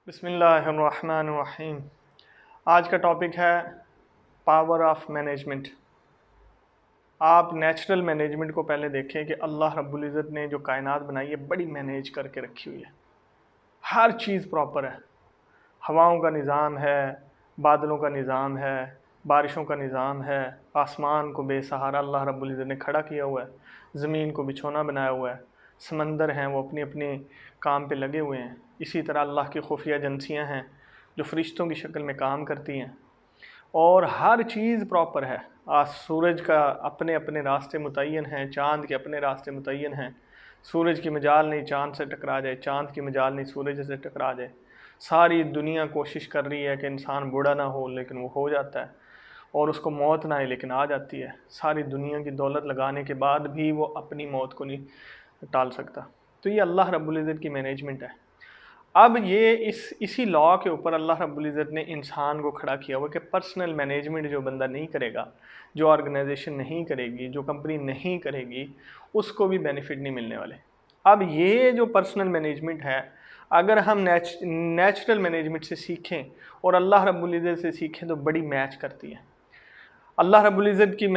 बिस्मिल्लाहिर्रहमानिर्रहीम। आज का टॉपिक है पावर ऑफ मैनेजमेंट। आप नेचुरल मैनेजमेंट को पहले देखें कि अल्लाह रब्बुल इज़्ज़त ने जो कायनात बनाई है बड़ी मैनेज करके रखी हुई है। हर चीज़ प्रॉपर है। हवाओं का निज़ाम है, बादलों का निज़ाम है, बारिशों का निज़ाम है, आसमान को बेसहारा अल्लाह रब्बुल इज़्ज़त ने खड़ा किया हुआ है, ज़मीन को बिछौना बनाया हुआ है, समंदर हैं वो अपनी अपनी काम पे लगे हुए हैं। इसी तरह अल्लाह की खुफिया एजेंसियाँ हैं जो फ़रिश्तों की शक्ल में काम करती हैं और हर चीज़ प्रॉपर है। आज सूरज का अपने अपने रास्ते मुतय्यन हैं, चाँद के अपने रास्ते मुतय्यन हैं। सूरज की मजाल नहीं चाँद से टकरा जाए, चाँद की मजाल नहीं सूरज से टकरा जाए। सारी दुनिया कोशिश कर रही है कि इंसान बूढ़ा ना हो, लेकिन वो हो जाता है, और उसको मौत ना आए लेकिन आ जाती है। सारी दुनिया की दौलत लगाने के बाद भी वो अपनी मौत को नहीं टाल सकता। तो ये अल्लाह रब्बुल इज़्ज़त की मैनेजमेंट है। अब ये इसी लॉ के ऊपर अल्लाह रब्बुल इज़्ज़त ने इंसान को खड़ा किया हुआ कि पर्सनल मैनेजमेंट जो बंदा नहीं करेगा, जो ऑर्गेनाइजेशन नहीं करेगी, जो कंपनी नहीं करेगी, उसको भी बेनिफिट नहीं मिलने वाले। अब ये जो पर्सनल मैनेजमेंट है, अगर हम नेचुरल मैनेजमेंट से सीखें और अल्लाह रब्बुल इज़्ज़त से सीखें तो बड़ी मैच करती है। अल्लाह रब्बुल इज़्ज़त की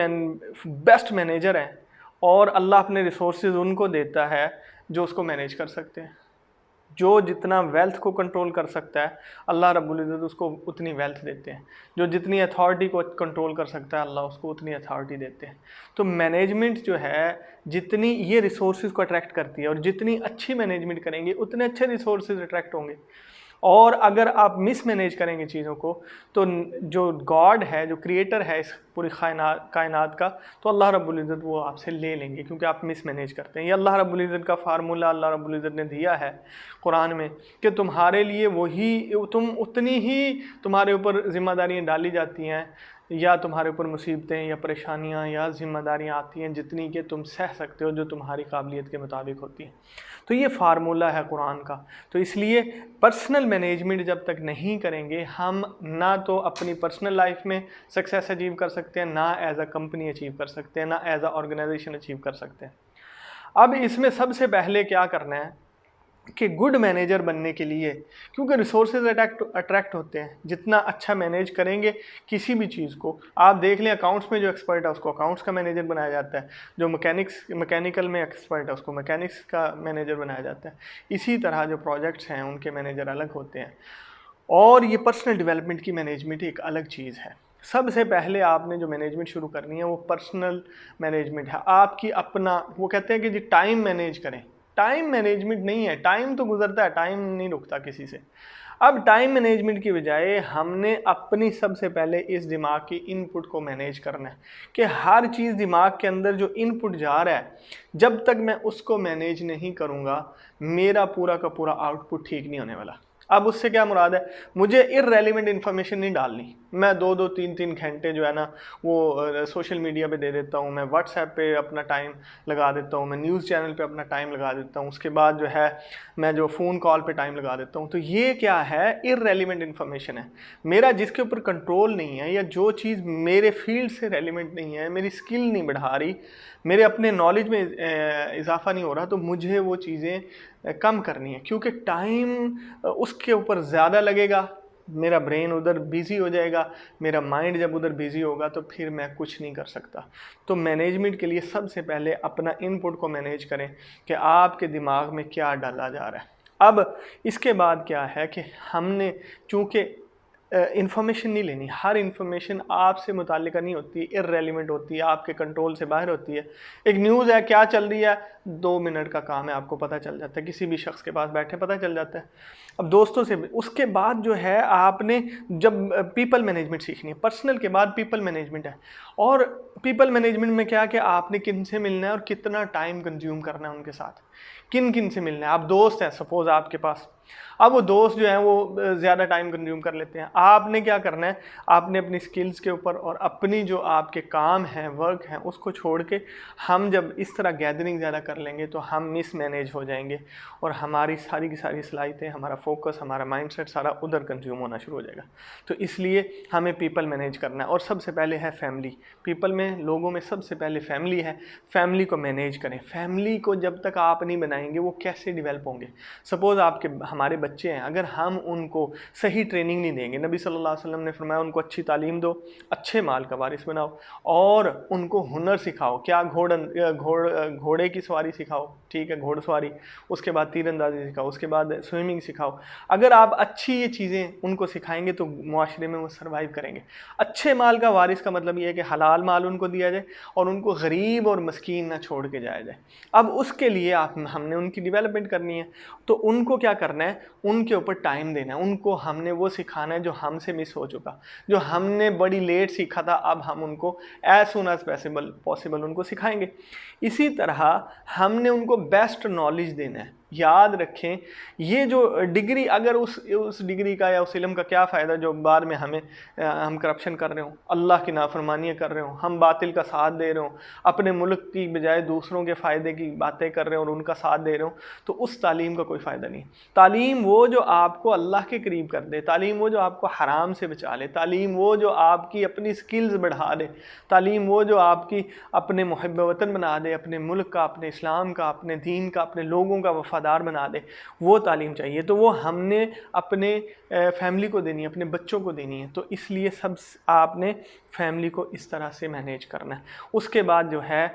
बेस्ट मैनेजर है और अल्लाह अपने रिसोर्सेज उनको देता है जो उसको मैनेज कर सकते हैं। जो जितना वेल्थ को कंट्रोल कर सकता है अल्लाह रब्बुल इज़्ज़त उसको उतनी वेल्थ देते हैं। जो जितनी अथॉरिटी को कंट्रोल कर सकता है अल्लाह उसको उतनी अथॉरिटी देते हैं। तो मैनेजमेंट जो है, जितनी ये रिसोर्सेज को अट्रैक्ट करती है और जितनी अच्छी मैनेजमेंट करेंगे उतने अच्छे रिसोर्सेज अट्रैक्ट होंगे। और अगर आप मिसमैनेज करेंगे चीज़ों को तो जो गॉड है, जो क्रिएटर है इस पूरी कायनात का, तो अल्लाह रब्बुल इज़्ज़त वो आपसे ले लेंगे क्योंकि आप मिसमैनेज करते हैं। ये अल्लाह रब्बुल इज़्ज़त का फार्मूला अल्लाह रब्बुल इज़्ज़त ने दिया है कुरान में कि तुम्हारे लिए उतनी ही तुम्हारे ऊपर ज़िम्मेदारियाँ डाली जाती हैं या तुम्हारे ऊपर मुसीबतें या परेशानियां या ज़िम्मेदारियां आती हैं जितनी कि तुम सह सकते हो, जो तुम्हारी काबिलियत के मुताबिक होती हैं। तो ये फार्मूला है कुरान का। तो इसलिए पर्सनल मैनेजमेंट जब तक नहीं करेंगे हम ना तो अपनी पर्सनल लाइफ में सक्सेस अचीव कर सकते हैं, ना एज अ कंपनी अचीव कर सकते हैं, ना एज अ ऑर्गेनाइजेशन अचीव कर सकते हैं। अब इसमें सबसे पहले क्या करना है कि गुड मैनेजर बनने के लिए, क्योंकि रिसोर्सेज अट्रैक्ट होते हैं, जितना अच्छा मैनेज करेंगे किसी भी चीज़ को। आप देख लें अकाउंट्स में जो एक्सपर्ट है उसको अकाउंट्स का मैनेजर बनाया जाता है, जो मैकेनिकल में एक्सपर्ट है उसको मैकेनिक्स का मैनेजर बनाया जाता है। इसी तरह जो प्रोजेक्ट्स हैं उनके मैनेजर अलग होते हैं। और ये पर्सनल डेवलपमेंट की मैनेजमेंट एक अलग चीज़ है। सबसे पहले आपने जो मैनेजमेंट शुरू करनी है वो पर्सनल मैनेजमेंट है। आपकी अपना, वो कहते हैं कि जी टाइम मैनेज करें। टाइम मैनेजमेंट नहीं है, टाइम तो गुजरता है, टाइम नहीं रुकता किसी से। अब टाइम मैनेजमेंट की बजाय हमने अपनी सबसे पहले इस दिमाग की इनपुट को मैनेज करना है कि हर चीज़ दिमाग के अंदर जो इनपुट जा रहा है, जब तक मैं उसको मैनेज नहीं करूँगा मेरा पूरा का पूरा आउटपुट ठीक नहीं होने वाला। अब उससे क्या मुराद है, मुझे इररेलेवेंट इन्फॉर्मेशन नहीं डालनी। मैं 2-2 3-3 घंटे जो है ना वो सोशल मीडिया पे दे देता हूँ, मैं व्हाट्सएप पे अपना टाइम लगा देता हूँ, मैं न्यूज़ चैनल पे अपना टाइम लगा देता हूँ, उसके बाद जो है मैं जो फ़ोन कॉल पे टाइम लगा देता हूँ। तो ये क्या है, इररेलेवेंट इन्फॉर्मेशन है। मेरा जिसके ऊपर कंट्रोल नहीं है या जो चीज़ मेरे फील्ड से रेलिवेंट नहीं है, मेरी स्किल नहीं बढ़ा रही, मेरे अपने नॉलेज में इजाफा नहीं हो रहा, तो मुझे वो चीज़ें कम करनी है। क्योंकि टाइम उसके ऊपर ज़्यादा लगेगा, मेरा ब्रेन उधर बिज़ी हो जाएगा, मेरा माइंड जब उधर बिज़ी होगा तो फिर मैं कुछ नहीं कर सकता। तो मैनेजमेंट के लिए सबसे पहले अपना इनपुट को मैनेज करें कि आपके दिमाग में क्या डाला जा रहा है। अब इसके बाद क्या है कि हमने, चूँकि इन्फॉर्मेशन नहीं लेनी, हर इन्फॉर्मेशन आपसे मुताल्लिक़ नहीं होती, इररेलेवेंट होती है, आपके कंट्रोल से बाहर होती है। एक न्यूज़ है, क्या चल रही है, 2 मिनट का काम है, आपको पता चल जाता है, किसी भी शख्स के पास बैठे पता चल जाता है। अब दोस्तों से भी, उसके बाद जो है आपने जब पीपल मैनेजमेंट सीखनी है, पर्सनल के बाद पीपल मैनेजमेंट है। और पीपल मैनेजमेंट में क्या है कि आपने किन से मिलना है और कितना टाइम कंज्यूम करना है उनके साथ, किन किन से मिलना है। आप दोस्त हैं सपोज़ आपके पास, अब वो दोस्त जो हैं वो ज़्यादा टाइम कंज्यूम कर लेते हैं। आपने क्या करना है, आपने अपनी स्किल्स के ऊपर और अपनी जो आपके काम हैं, वर्क हैं, उसको छोड़ के हम जब इस तरह गैदरिंग ज़्यादा कर लेंगे तो हम मिसमैनेज हो जाएंगे और हमारी सारी की सारी सलाहियतें, हमारा फोकस, हमारा माइंडसेट सारा उधर कंज्यूम होना शुरू हो जाएगा। तो इसलिए हमें पीपल मैनेज करना है और सबसे पहले है फैमिली। पीपल में, लोगों में सबसे पहले फैमिली है। फैमिली को मैनेज करें। फैमिली को जब तक आप नहीं बनाएंगे वो कैसे डेवलप होंगे। सपोज़ आपके हमारे बच्चे हैं, अगर हम उनको सही ट्रेनिंग नहीं देंगे, नबी सल्लल्लाहु अलैहि वसल्लम ने फरमाया उनको अच्छी तालीम दो, अच्छे माल का वारिस बनाओ और उनको हुनर सिखाओ। क्या घोड़े की सवारी सिखाओ, ठीक है, घोड़सवारी, उसके बाद तीरंदाजी सिखाओ, उसके बाद स्विमिंग सिखाओ। अगर आप अच्छी ये चीज़ें उनको सिखाएंगे तो मुआशरे में वो सर्वाइव करेंगे। अच्छे माल का वारिस का मतलब ये है कि हलाल माल उनको दिया जाए और उनको गरीब और मस्कीन ना छोड़ के जाया जाए। अब उसके लिए हमने उनकी डेवलपमेंट करनी है, तो उनको क्या करना है, उनके ऊपर टाइम देना है, उनको हमने वो सिखाना है जो हमसे मिस हो चुका, जो हमने बड़ी लेट सीखा था, अब हम उनको एज सुन एज पॉसिबल उनको सिखाएंगे। इसी तरह हमने उनको बेस्ट नॉलेज देना है। याद रखें, ये जो डिग्री, अगर उस डिग्री का या उस इल्म का क्या फ़ायदा जो बाद में हम करप्शन कर रहे हो, अल्लाह की नाफरमानियाँ कर रहे हो, हम बातिल का साथ दे रहे हो, अपने मुल्क की बजाय दूसरों के फ़ायदे की बातें कर रहे हो और उनका साथ दे रहे हो, तो उस तालीम का कोई फ़ायदा नहीं। तालीम वो जो आपको अल्लाह के करीब कर दे, तालीम वो जो आपको हराम से बचा ले, तालीम वो जो आपकी अपनी स्किल्स बढ़ा दे, तालीम वो जो आपकी अपने मुहिब वतन बना दे, अपने मुल्क का, अपने इस्लाम का, अपने दीन का, अपने लोगों का वफ़ादार बना दे, वो तालीम चाहिए। तो वो हमने अपने फैमिली को देनी है, अपने बच्चों को देनी है। तो इसलिए सब आपने फैमिली को इस तरह से मैनेज करना है। उसके बाद जो है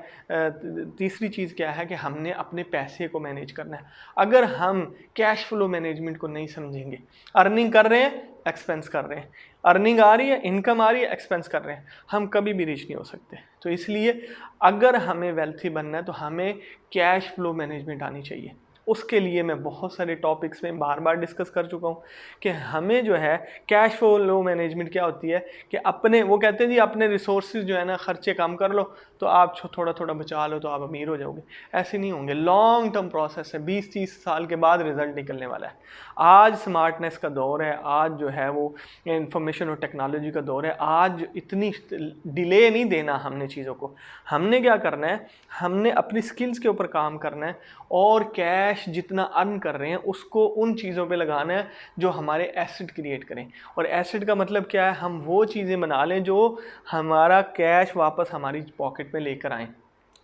तीसरी चीज़ क्या है कि हमने अपने पैसे को मैनेज करना है। अगर हम कैश फ्लो मैनेजमेंट को नहीं समझेंगे, अर्निंग कर रहे हैं, एक्सपेंस कर रहे हैं, अर्निंग आ रही है, इनकम आ रही है, एक्सपेंस कर रहे हैं, हम कभी भी रीच नहीं हो सकते। तो इसलिए अगर हमें वेल्थी बनना है तो हमें कैश फ्लो मैनेजमेंट आनी चाहिए। उसके लिए मैं बहुत सारे टॉपिक्स में बार बार डिस्कस कर चुका हूँ कि हमें जो है कैश फ्लो मैनेजमेंट क्या होती है कि अपने, वो कहते हैं जी अपने रिसोर्सेज जो है ना, खर्चे कम कर लो तो आप थोड़ा थोड़ा बचा लो तो आप अमीर हो जाओगे। ऐसे नहीं होंगे, लॉन्ग टर्म प्रोसेस है, 20-30 साल के बाद रिजल्ट निकलने वाला है। आज स्मार्टनेस का दौर है, आज जो है वो इंफॉर्मेशन और टेक्नोलॉजी का दौर है। आज इतनी डिले नहीं देना हमने चीज़ों को। हमने क्या करना है, हमने अपनी स्किल्स के ऊपर काम करना है और कैश जितना अर्न कर रहे हैं उसको उन चीज़ों पे लगाना है जो हमारे एसेट क्रिएट करें। और एसेट का मतलब क्या है, हम वो चीज़ें बना लें जो हमारा कैश वापस हमारी पॉकेट में लेकर आएँ।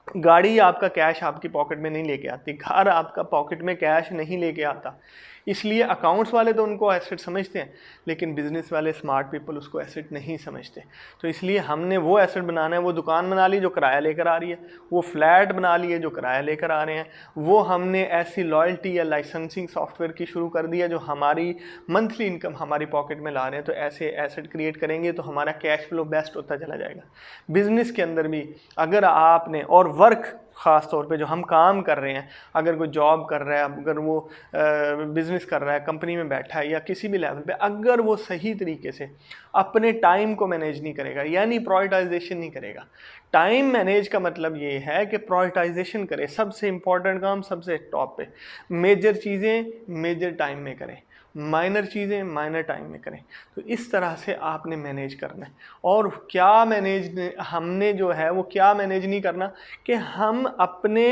गाड़ी आपका कैश आपकी पॉकेट में नहीं लेके आती, घर आपका पॉकेट में कैश नहीं लेके आता। इसलिए अकाउंट्स वाले तो उनको एसेट समझते हैं, लेकिन बिजनेस वाले स्मार्ट पीपल उसको एसेट नहीं समझते। तो इसलिए हमने वो एसेट बनाना है। वो दुकान बना ली जो किराया लेकर आ रही है, वो फ्लैट बना लिए जो किराया लेकर आ रहे हैं, वो हमने ऐसी लॉयल्टी या लाइसेंसिंग सॉफ्टवेयर की शुरू कर दी है जो हमारी मंथली इनकम हमारी पॉकेट में ला रहे हैं। तो ऐसे एसेट क्रिएट करेंगे तो हमारा कैश फ्लो बेस्ट होता चला जाएगा। बिजनेस के अंदर भी अगर आपने, और वर्क ख़ास तौर पे जो हम काम कर रहे हैं, अगर कोई जॉब कर रहा है, अगर वो बिज़नेस कर रहा है, कंपनी में बैठा है या किसी भी लेवल पे, अगर वो सही तरीके से अपने टाइम को मैनेज नहीं करेगा, यानी प्रायोरिटाइजेशन नहीं करेगा। टाइम मैनेज का मतलब ये है कि प्रायोरिटाइजेशन करें, सबसे इम्पोर्टेंट काम सबसे टॉप पे, मेजर चीज़ें मेजर टाइम में करें, माइनर चीज़ें माइनर टाइम में करें। तो इस तरह से आपने मैनेज करना है। और क्या मैनेज हमने जो है वो क्या मैनेज नहीं करना कि हम अपने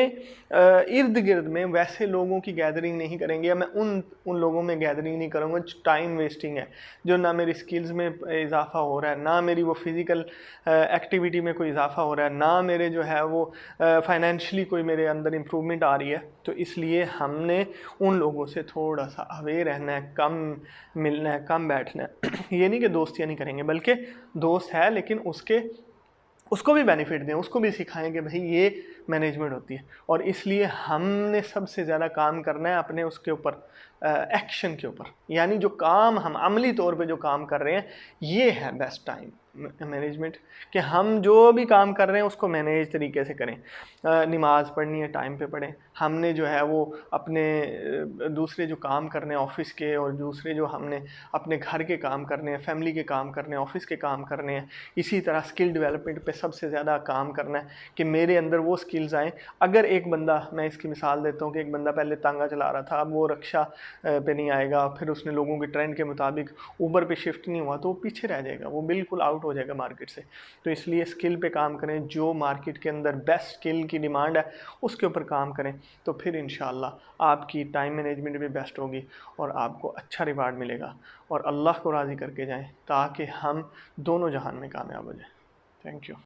इर्द गिर्द में वैसे लोगों की गैदरिंग नहीं करेंगे, या मैं उन लोगों में गैदरिंग नहीं करूँगा जो टाइम वेस्टिंग है, जो ना मेरी स्किल्स में इजाफा हो रहा है, ना मेरी वो फिज़िकल एक्टिविटी में कोई इजाफा हो रहा है, ना मेरे जो है वो फाइनेंशियली कोई मेरे अंदर इम्प्रूवमेंट आ रही है। तो इसलिए हमने उन लोगों से थोड़ा सा अवे रहना है, कम मिलना है, कम बैठना है। ये नहीं कि दोस्तियाँ नहीं करेंगे, बल्कि दोस्त है लेकिन उसको भी बेनिफिट दें, उसको भी सिखाएं कि भाई ये मैनेजमेंट होती है। और इसलिए हमने सबसे ज़्यादा काम करना है अपने उसके ऊपर, एक्शन के ऊपर, यानी जो काम हम अमली तौर पे जो काम कर रहे हैं, ये है बेस्ट टाइम मैनेजमेंट, कि हम जो भी काम कर रहे हैं उसको मैनेज तरीके से करें। नमाज़ पढ़नी है टाइम पे पढ़ें, हमने जो है वो अपने दूसरे जो काम करने हैं ऑफिस के, और दूसरे जो हमने अपने घर के काम करने हैं, फैमिली के काम करने हैं, ऑफिस के काम करने हैं, इसी तरह स्किल डेवलपमेंट पे सबसे ज़्यादा काम करना है कि मेरे अंदर वो स्किल्स आएँ। अगर एक बंदा, मैं इसकी मिसाल देता हूँ कि एक बंदा पहले तांगा चला रहा था, अब वो रक्षा पे नहीं आएगा, फिर उसने लोगों के ट्रेंड के मुताबिक ऊबर पे शिफ्ट नहीं हुआ, तो वो पीछे रह जाएगा, वो बिल्कुल आउट हो जाएगा मार्केट से। तो इसलिए स्किल पे काम करें, जो मार्केट के अंदर बेस्ट स्किल की डिमांड है उसके ऊपर काम करें, तो फिर इंशाल्लाह आपकी टाइम मैनेजमेंट भी बेस्ट होगी और आपको अच्छा रिवार्ड मिलेगा। और अल्लाह को राज़ी करके जाएं ताकि हम दोनों जहान में कामयाब हो जाएं। Thank you.